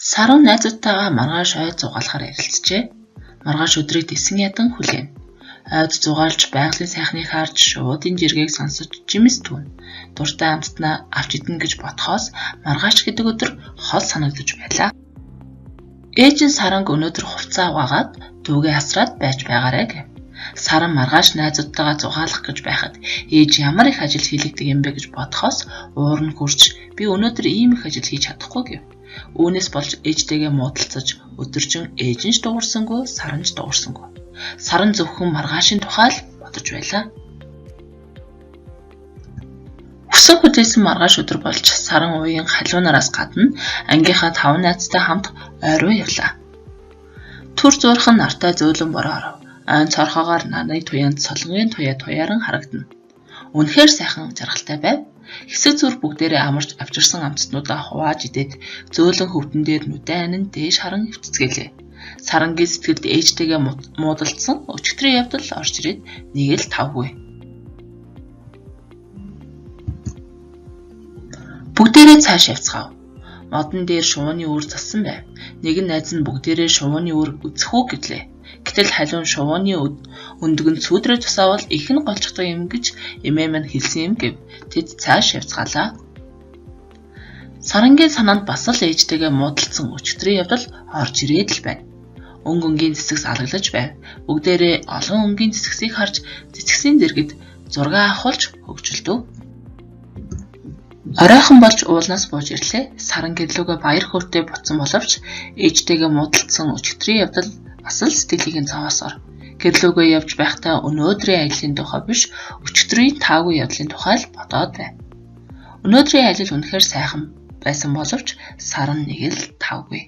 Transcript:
Саран найзуудтайгаа маргааш ойд зугаалахаар ярилцжээ. Маргааш өдрийг тэсэн ядан хүлээн. Ойд зугаалж байгалийн сайхныг харж шуудын жиргээг сонсож жимс түүн. Дуртай амттнаа авч идэн гэж бодхоос маргааш гэдэг өдөр хол санагдаж байлаа. Ээж нь Саранг өнөөдөр хувцас аваагаад дүүгээ асраад байж байгаарэ гэв. Саран маргааш найзуудтайгаа зугаалах гэж байхад ээж ямар их ажил хийлэгдэг юм бэ гэж бодхоос уур нь хүрч би өнөөдөр ийм их ажил хийж чадахгүй гэв. Үүнээс болж ээжтэйгээ муудалцаж өдөржин ээж нь ч дуурсангүй, Саран ч дуурсангүй. Саран зөвхөн маргаашийн тухай л бодож байлаа. Өсөө хүлээсэн маргааш өдөр болж Саран уян халиунараас гадна ангийнхаа 5 найзтай хамт ойроо явлаа. Түр зурхан нартай зөөлөн бороо. Айн цорхоогоор наны туяанд солонгийн туяаран харагдана. Үнэхээр сайхан жаргалтай байв. Хэсэг зүр бүгдээрээ амарч авчирсан амцнуудаа хувааж идээд зөөлөн хөвдөн дээр нүдэн анин дээш харан хөвцгээлээ. Сарангийн сэтгэлд ээжтэйгээ муудалцсан өчигдрийн явдал орж ирээд нэг л тавгүй. Бүгдээрээ цааш явцгаав. Модон дээр шувууны үүр зассан байв. Нэгэн найз нь бүгдээрээ шувууны үүр үзэх үү гэтлээ. Гэтэл халуун шувууны өндөг нь сүүдрээ тусаавал их нь голчдог юм гэж эмээ маань хэлсэн юм гэв. Тэд цааш явцгаалаа. Сарангийн санаанд бас л ээжтэйгээ муудалцсан өчигдрийн явдал орж ирээд л байна. Өнгийн цэцэгс алаглаж байв. Бүгдээрээ олон өнгийн цэцгсийг харж цэцгсийн зэрэгт зураг авахулж хөгжилдөв. Оройхон болж уулнаас бууж ирлээ. Саран гэрлүүгээ баяр хөөртэй буцсан боловч ээжтэйгээ муудалцсан өчигдрийн явдал бас л сэтгэлийг нь цаваасаар. Гэрлүүгээ явж байхдаа өнөөдрийн ажлын тухай биш, өчигдрийн таагүй явдлын тухай л бодоод байв. Өнөөдрийн ажил үнэхээр сайхан байсан боловч Саран нэг л тавгүй.